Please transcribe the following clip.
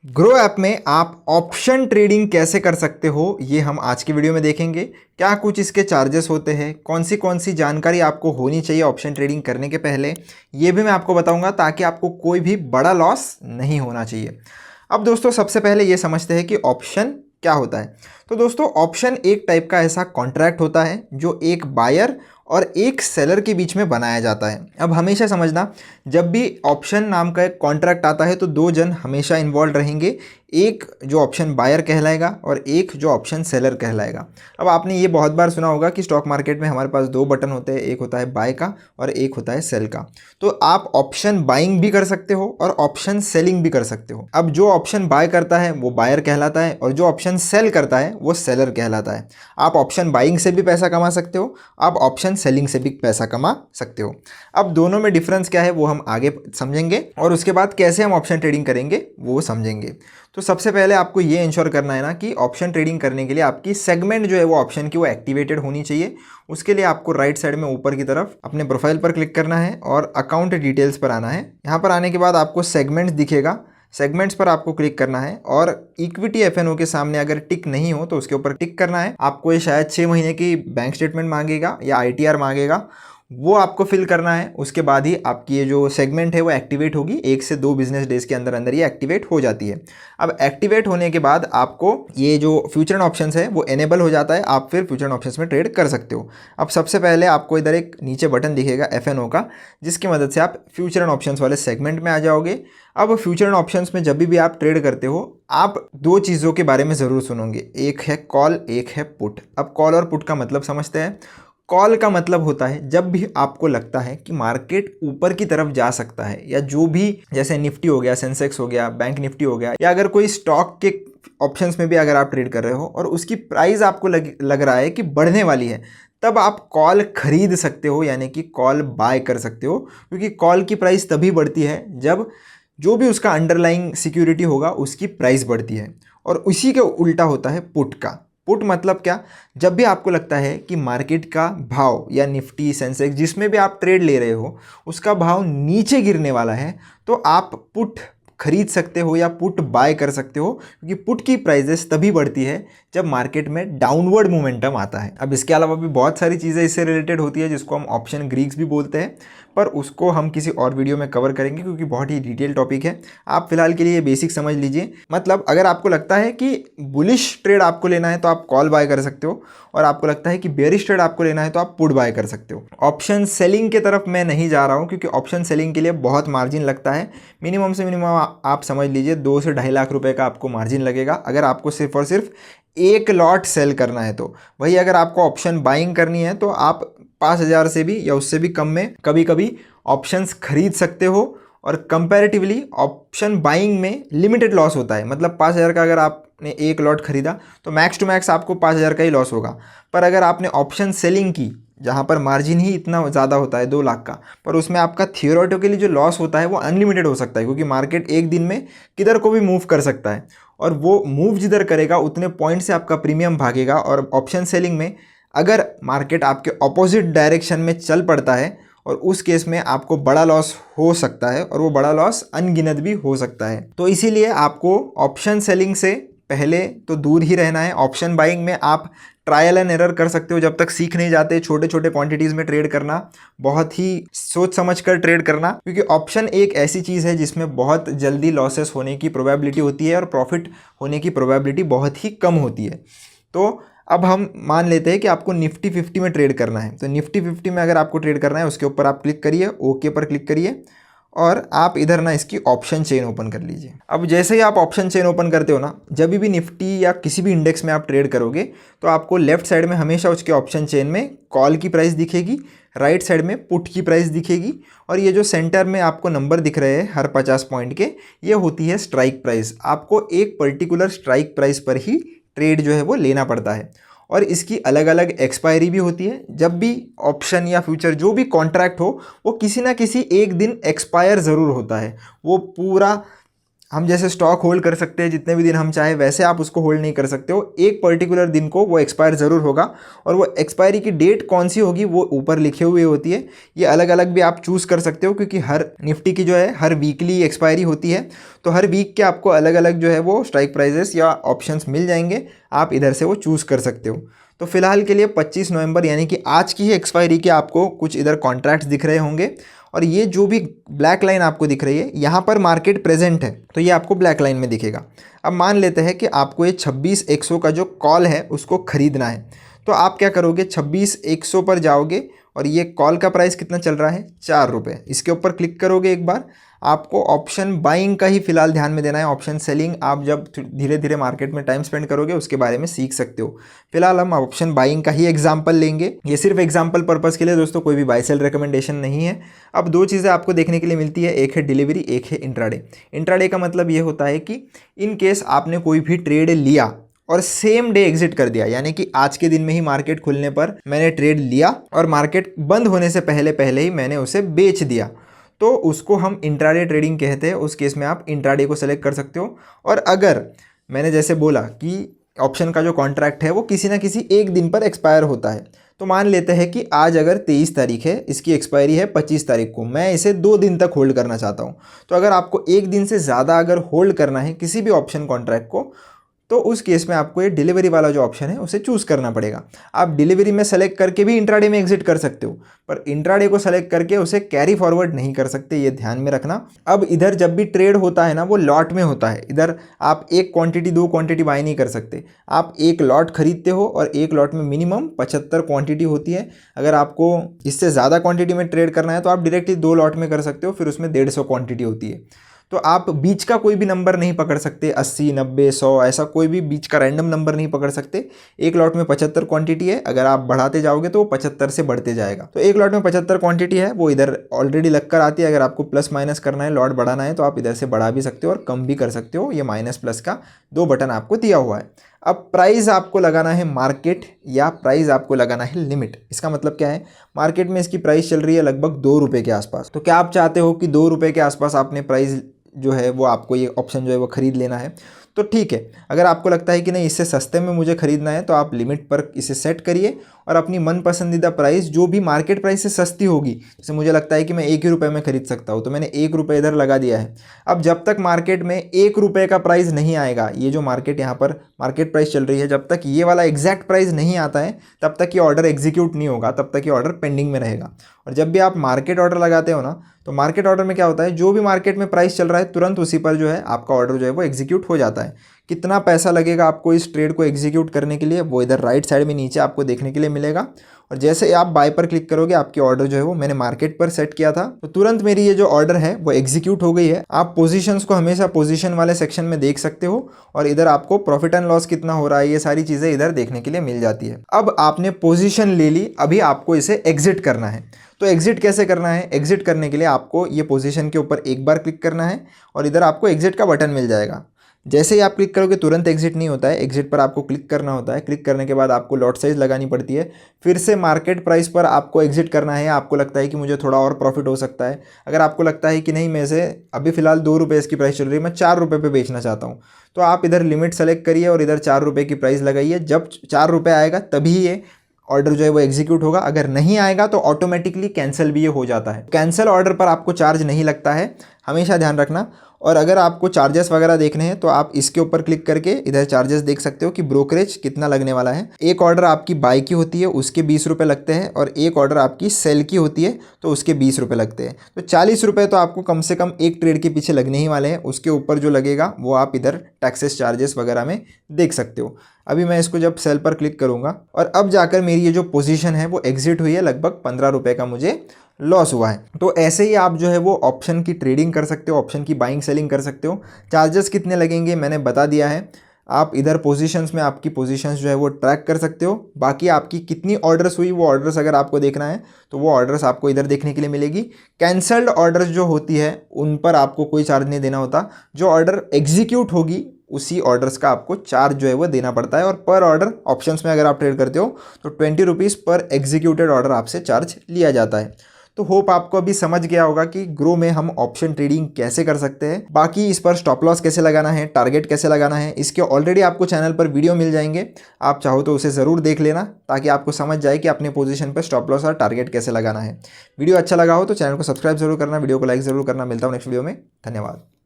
Grow app में आप option trading कैसे कर सकते हो ये हम आज की वीडियो में देखेंगे। क्या कुछ इसके चार्जेस होते हैं, कौन सी जानकारी आपको होनी चाहिए ऑप्शन ट्रेडिंग करने के पहले, ये भी मैं आपको बताऊंगा ताकि आपको कोई भी बड़ा लॉस नहीं होना चाहिए। अब दोस्तों सबसे पहले ये समझते हैं कि ऑप्शन क्या होता है। तो दोस्तों ऑप्शन एक टाइप का ऐसा कॉन्ट्रैक्ट होता है जो एक बायर और एक सेलर के बीच में बनाया जाता है। अब हमेशा समझना, जब भी ऑप्शन नाम का एक कॉन्ट्रैक्ट आता है तो दो जन हमेशा इन्वॉल्व रहेंगे, एक जो ऑप्शन बायर कहलाएगा और एक जो ऑप्शन सेलर कहलाएगा। अब आपने ये बहुत बार सुना होगा कि स्टॉक मार्केट में हमारे पास दो बटन होते हैं, एक होता है बाय का और एक होता है सेल का। तो आप ऑप्शन बाइंग भी कर सकते हो और ऑप्शन सेलिंग भी कर सकते हो। अब जो ऑप्शन बाय करता है वो बायर कहलाता है और जो ऑप्शन सेल करता है वो सेलर कहलाता है। आप ऑप्शन बाइंग से भी पैसा कमा सकते हो, आप ऑप्शन सेलिंग से भी पैसा कमा सकते हो। अब दोनों में डिफरेंस क्या है वो हम आगे समझेंगे और उसके बाद कैसे हम ऑप्शन ट्रेडिंग करेंगे वो समझेंगे। तो सबसे पहले आपको ये इंश्योर करना है ना कि ऑप्शन ट्रेडिंग करने के लिए आपकी सेगमेंट जो है वो ऑप्शन की वो एक्टिवेटेड होनी चाहिए। उसके लिए आपको राइट साइड में ऊपर की तरफ अपने प्रोफाइल पर क्लिक करना है और अकाउंट डिटेल्स पर आना है। यहाँ पर आने के बाद आपको सेगमेंट्स दिखेगा, सेगमेंट्स पर आपको क्लिक करना है और इक्विटी एफएनओ के सामने अगर टिक नहीं हो तो उसके ऊपर टिक करना है। आपको ये शायद 6 महीने की बैंक स्टेटमेंट मांगेगा या आईटीआर मांगेगा, वो आपको फिल करना है। उसके बाद ही आपकी ये जो सेगमेंट है वो एक्टिवेट होगी। 1 से 2 बिजनेस डेज के अंदर अंदर ये एक्टिवेट हो जाती है। अब एक्टिवेट होने के बाद आपको ये जो फ्यूचर ऑप्शंस है वो एनेबल हो जाता है, आप फिर फ्यूचर ऑप्शंस में ट्रेड कर सकते हो। अब सबसे पहले आपको इधर एक नीचे बटन दिखेगा एफएनओ का, जिसकी मदद से आप फ्यूचर ऑप्शंस वाले सेगमेंट में आ जाओगे। अब फ्यूचर ऑप्शंस में जब भी आप ट्रेड करते हो आप दो चीज़ों के बारे में ज़रूर सुनोगे, एक है कॉल, एक है पुट। अब कॉल और पुट का मतलब समझते हैं। कॉल का मतलब होता है जब भी आपको लगता है कि मार्केट ऊपर की तरफ जा सकता है, या जो भी जैसे निफ्टी हो गया, सेंसेक्स हो गया, बैंक निफ्टी हो गया, या अगर कोई स्टॉक के ऑप्शंस में भी अगर आप ट्रेड कर रहे हो और उसकी प्राइस आपको लग रहा है कि बढ़ने वाली है, तब आप कॉल खरीद सकते हो, यानी कि कॉल बाय कर सकते हो। क्योंकि कॉल की प्राइस तभी बढ़ती है जब जो भी उसका अंडरलाइंग सिक्योरिटी होगा उसकी प्राइस बढ़ती है। और उसी के उल्टा होता है पुट का। पुट मतलब क्या, जब भी आपको लगता है कि मार्केट का भाव या निफ्टी, सेंसेक्स जिसमें भी आप ट्रेड ले रहे हो उसका भाव नीचे गिरने वाला है, तो आप पुट खरीद सकते हो या पुट बाय कर सकते हो। क्योंकि पुट की प्राइजेस तभी बढ़ती है जब मार्केट में डाउनवर्ड मोमेंटम आता है। अब इसके अलावा भी बहुत सारी चीज़ें इससे रिलेटेड होती है जिसको हम ऑप्शन ग्रीक्स भी बोलते हैं, पर उसको हम किसी और वीडियो में कवर करेंगे क्योंकि बहुत ही डिटेल टॉपिक है। आप फिलहाल के लिए बेसिक समझ लीजिए। मतलब अगर आपको लगता है कि बुलिश ट्रेड आपको लेना है तो आप कॉल बाय कर सकते हो, और आपको लगता है कि बेरिश ट्रेड आपको लेना है तो आप पुट बाय कर सकते हो। ऑप्शन सेलिंग की तरफ मैं नहीं जा रहा हूँ क्योंकि ऑप्शन सेलिंग के लिए बहुत मार्जिन लगता है। मिनिमम से मिनिमम आप समझ लीजिए 2 से 2.5 लाख रुपए का आपको मार्जिन लगेगा अगर आपको सिर्फ और सिर्फ एक लॉट सेल करना है तो। वही अगर आपको ऑप्शन बाइंग करनी है तो आप 5,000 से भी या उससे भी कम में कभी कभी ऑप्शंस खरीद सकते हो। और कंपैरेटिवली ऑप्शन बाइंग में लिमिटेड लॉस होता है। मतलब 5,000 का अगर आपने एक लॉट खरीदा तो मैक्स टू मैक्स आपको 5,000 का ही लॉस होगा। पर अगर आपने ऑप्शन सेलिंग की जहाँ पर मार्जिन ही इतना ज़्यादा होता है 2 लाख का, पर उसमें आपका थियोरेटिकली जो लॉस होता है वो अनलिमिटेड हो सकता है। क्योंकि मार्केट एक दिन में किधर को भी मूव कर सकता है और वो मूव जिधर करेगा उतने पॉइंट से आपका प्रीमियम भागेगा। और ऑप्शन सेलिंग में अगर मार्केट आपके ऑपोजिट डायरेक्शन में चल पड़ता है और उस केस में आपको बड़ा लॉस हो सकता है, और वो बड़ा लॉस अनगिनत भी हो सकता है। तो इसीलिए आपको ऑप्शन सेलिंग से पहले तो दूर ही रहना है। ऑप्शन बाइंग में आप ट्रायल एंड एरर कर सकते हो जब तक सीख नहीं जाते। छोटे छोटे क्वांटिटीज़ में ट्रेड करना, बहुत ही सोच समझ कर ट्रेड करना, क्योंकि ऑप्शन एक ऐसी चीज़ है जिसमें बहुत जल्दी लॉसेस होने की प्रोबेबिलिटी होती है और प्रॉफिट होने की प्रोबेबिलिटी बहुत ही कम होती है। तो अब हम मान लेते हैं कि आपको निफ्टी 50 में ट्रेड करना है। तो निफ्टी 50 में अगर आपको ट्रेड करना है उसके ऊपर आप क्लिक करिए, ओके पर क्लिक करिए और आप इधर ना इसकी ऑप्शन चेन ओपन कर लीजिए। अब जैसे ही आप ऑप्शन चेन ओपन करते हो ना, जब भी निफ्टी या किसी भी इंडेक्स में आप ट्रेड करोगे तो आपको लेफ्ट साइड में हमेशा उसके ऑप्शन चेन में कॉल की प्राइस दिखेगी, राइट साइड में पुट की प्राइस दिखेगी, और ये जो सेंटर में आपको नंबर दिख रहे हैं हर 50 पॉइंट के, ये होती है स्ट्राइक प्राइस। आपको एक पर्टिकुलर स्ट्राइक प्राइस पर ही ट्रेड जो है वो लेना पड़ता है और इसकी अलग अलग एक्सपायरी भी होती है। जब भी ऑप्शन या फ्यूचर जो भी कॉन्ट्रैक्ट हो वो किसी ना किसी एक दिन एक्सपायर ज़रूर होता है। वो पूरा हम जैसे स्टॉक होल्ड कर सकते हैं जितने भी दिन हम चाहे, वैसे आप उसको होल्ड नहीं कर सकते हो। एक पर्टिकुलर दिन को वो एक्सपायर ज़रूर होगा और वो एक्सपायरी की डेट कौन सी होगी वो ऊपर लिखे हुए होती है। ये अलग अलग भी आप चूज़ कर सकते हो, क्योंकि हर निफ्टी की जो है हर वीकली एक्सपायरी होती है, तो हर वीक के आपको अलग अलग जो है वो स्ट्राइक प्राइजेस या ऑप्शंस मिल जाएंगे, आप इधर से वो चूज़ कर सकते हो। तो फिलहाल के लिए 25 नवंबर यानी कि आज की ही एक्सपायरी के आपको कुछ इधर कॉन्ट्रैक्ट्स दिख रहे होंगे, और ये जो भी ब्लैक लाइन आपको दिख रही है यहाँ पर मार्केट प्रेजेंट है, तो ये आपको ब्लैक लाइन में दिखेगा। अब मान लेते हैं कि आपको ये 26,100 का जो कॉल है उसको खरीदना है, तो आप क्या करोगे, 26,100 पर जाओगे और ये कॉल का प्राइस कितना चल रहा है, 4 रुपये। इसके ऊपर क्लिक करोगे एक बार, आपको ऑप्शन बाइंग का ही फिलहाल ध्यान में देना है। ऑप्शन सेलिंग आप जब धीरे धीरे मार्केट में टाइम स्पेंड करोगे उसके बारे में सीख सकते हो। फिलहाल हम ऑप्शन बाइंग का ही एग्जांपल लेंगे, ये सिर्फ एग्जांपल पर्पस के लिए दोस्तों, कोई भी बाय सेल रिकमेंडेशन नहीं है। अब दो चीज़ें आपको देखने के लिए मिलती है, एक है डिलीवरी, एक है इंट्राडे। इंट्राडे का मतलब ये होता है कि इन केस आपने कोई भी ट्रेड लिया और सेम डे एग्जिट कर दिया, यानी कि आज के दिन में ही मार्केट खुलने पर मैंने ट्रेड लिया और मार्केट बंद होने से पहले पहले ही मैंने उसे बेच दिया, तो उसको हम इंट्राडे ट्रेडिंग कहते हैं। उस केस में आप इंट्राडे को सेलेक्ट कर सकते हो। और अगर मैंने जैसे बोला कि ऑप्शन का जो कॉन्ट्रैक्ट है वो किसी ना किसी एक दिन पर एक्सपायर होता है, तो मान लेते हैं कि आज अगर 23 तारीख है, इसकी एक्सपायरी है 25 तारीख को, मैं इसे 2 दिन तक होल्ड करना चाहता हूँ। तो अगर आपको एक दिन से ज़्यादा अगर होल्ड करना है किसी भी ऑप्शन कॉन्ट्रैक्ट को, तो उस केस में आपको ये डिलीवरी वाला जो ऑप्शन है उसे चूज़ करना पड़ेगा। आप डिलीवरी में सेलेक्ट करके भी इंट्राडे में एग्जिट कर सकते हो, पर इंट्राडे को सेलेक्ट करके उसे कैरी फॉरवर्ड नहीं कर सकते, ये ध्यान में रखना। अब इधर जब भी ट्रेड होता है ना, वो लॉट में होता है। इधर आप एक क्वांटिटी 2 क्वांटिटी बाय नहीं कर सकते, आप एक लॉट खरीदते हो और एक लॉट में मिनिमम 75 क्वांटिटी होती है। अगर आपको इससे ज़्यादा क्वांटिटी में ट्रेड करना है तो आप डायरेक्टली 2 लॉट में कर सकते हो, फिर उसमें 150 क्वांटिटी होती है। तो आप बीच का कोई भी नंबर नहीं पकड़ सकते, 80, 90, 100, ऐसा कोई भी बीच का रैंडम नंबर नहीं पकड़ सकते। एक लॉट में 75 क्वांटिटी है, अगर आप बढ़ाते जाओगे तो वो 75 से बढ़ते जाएगा। तो एक लॉट में 75 क्वांटिटी है, वो इधर ऑलरेडी लग कर आती है। अगर आपको प्लस माइनस करना है, लॉट बढ़ाना है, तो आप इधर से बढ़ा भी सकते हो और कम भी कर सकते हो। ये माइनस प्लस का 2 बटन आपको दिया हुआ है। अब प्राइस आपको लगाना है मार्केट या प्राइस आपको लगाना है लिमिट। इसका मतलब क्या है, मार्केट में इसकी प्राइस चल रही है लगभग 2 रुपये के आसपास, तो क्या आप चाहते हो कि 2 रुपये के आसपास आपने प्राइस जो है वो आपको ये ऑप्शन जो है वो खरीद लेना है, तो ठीक है। अगर आपको लगता है कि नहीं इससे सस्ते में मुझे खरीदना है, तो आप लिमिट पर इसे सेट करिए और अपनी मन पसंदीदा प्राइस जो भी मार्केट प्राइस से सस्ती होगी, जैसे मुझे लगता है कि मैं 1 ही रुपये में खरीद सकता हूँ, तो मैंने 1 रुपये इधर लगा दिया है। अब जब तक मार्केट में 1 रुपये का प्राइस नहीं आएगा, ये जो मार्केट यहाँ पर मार्केट प्राइस चल रही है, जब तक ये वाला एग्जैक्ट प्राइस नहीं आता है तब तक ये ऑर्डर एग्जीक्यूट नहीं होगा, तब तक ये ऑर्डर पेंडिंग में रहेगा। और जब भी आप मार्केट ऑर्डर लगाते हो ना, तो मार्केट ऑर्डर में क्या होता है, जो भी मार्केट में प्राइस चल रहा है तुरंत उसी पर जो है आपका ऑर्डर जो है वो एग्जीक्यूट हो जाता है। कितना पैसा लगेगा आपको इस ट्रेड को एग्जीक्यूट करने के लिए, वो इधर राइट साइड में नीचे आपको देखने के लिए मिलेगा। और जैसे आप बाय पर क्लिक करोगे, आपकी ऑर्डर जो है वो मैंने मार्केट पर सेट किया था, तो तुरंत मेरी ये जो ऑर्डर है वो एग्जीक्यूट हो गई है। आप पोजीशंस को हमेशा पोजीशन वाले सेक्शन में देख सकते हो और इधर आपको प्रॉफिट एंड लॉस कितना हो रहा है, ये सारी चीज़ें इधर देखने के लिए मिल जाती है। अब आपने पोजीशन ले ली, अभी आपको इसे एग्जिट करना है। तो एग्जिट कैसे करना है, एग्जिट करने के लिए आपको ये पोजीशन के ऊपर एक बार क्लिक करना है और इधर आपको एग्जिट का बटन मिल जाएगा। जैसे ही आप क्लिक करोगे तुरंत एग्जिट नहीं होता है, एग्जिट पर आपको क्लिक करना होता है। क्लिक करने के बाद आपको लॉट साइज लगानी पड़ती है, फिर से मार्केट प्राइस पर आपको एग्जिट करना है। आपको लगता है कि मुझे थोड़ा और प्रॉफिट हो सकता है, अगर आपको लगता है कि नहीं मैं इसे अभी फिलहाल 2 रुपये इसकी प्राइस चल रही है, मैं 4 रुपये पे बेचना चाहता हूँ, तो आप इधर लिमिट सेलेक्ट करिए और इधर 4 रुपये की प्राइस लगाइए। जब 4 रुपये आएगा तभी ये ऑर्डर जो है वो एग्जीक्यूट होगा, अगर नहीं आएगा तो ऑटोमेटिकली कैंसिल भी ये हो जाता है। कैंसिल ऑर्डर पर आपको चार्ज नहीं लगता है, हमेशा ध्यान रखना। और अगर आपको चार्जेस वगैरह देखने हैं तो आप इसके ऊपर क्लिक करके इधर चार्जेस देख सकते हो कि ब्रोकरेज कितना लगने वाला है। एक ऑर्डर आपकी बाय की होती है उसके 20 रुपये लगते हैं, और एक ऑर्डर आपकी सेल की होती है तो उसके 20 रुपये लगते हैं। तो 40 रुपये तो आपको कम से कम एक ट्रेड के पीछे लगने ही वाले हैं। उसके ऊपर जो लगेगा वो आप इधर टैक्सेस चार्जेस वगैरह में देख सकते हो। अभी मैं इसको जब सेल पर क्लिक करूँगा और अब जाकर मेरी ये जो पोजीशन है वो एग्जिट हुई है, लगभग 15 रुपये का मुझे लॉस हुआ है। तो ऐसे ही आप जो है वो ऑप्शन की ट्रेडिंग कर सकते हो, ऑप्शन की बाइंग सेलिंग कर सकते हो। चार्जेस कितने लगेंगे मैंने बता दिया है। आप इधर पोजीशंस में आपकी पोजीशंस जो है वो ट्रैक कर सकते हो। बाकी आपकी कितनी ऑर्डर्स हुई, वो ऑर्डर्स अगर आपको देखना है तो वो ऑर्डर्स आपको इधर देखने के लिए मिलेगी। कैंसल्ड ऑर्डर्स जो होती है उन पर आपको कोई चार्ज नहीं देना होता। जो ऑर्डर एग्जीक्यूट होगी उसी ऑर्डर्स का आपको चार्ज जो है वो देना पड़ता है। और पर ऑर्डर ऑप्शंस में अगर आप ट्रेड करते हो तो 20 रुपीज़ पर एग्जीक्यूटेड ऑर्डर आपसे चार्ज लिया जाता है। तो होप आपको अभी समझ गया होगा कि ग्रो में हम ऑप्शन ट्रेडिंग कैसे कर सकते हैं। बाकी इस पर स्टॉप लॉस कैसे लगाना है, टारगेट कैसे लगाना है, इसके ऑलरेडी आपको चैनल पर वीडियो मिल जाएंगे। आप चाहो तो उसे ज़रूर देख लेना ताकि आपको समझ जाए कि अपने पोजीशन पर स्टॉप लॉस और टारगेट कैसे लगाना है। वीडियो अच्छा लगा हो तो चैनल को सब्सक्राइब जरूर करना, वीडियो को लाइक ज़रूर करना। मिलता हूँ नेक्स्ट वीडियो में। धन्यवाद।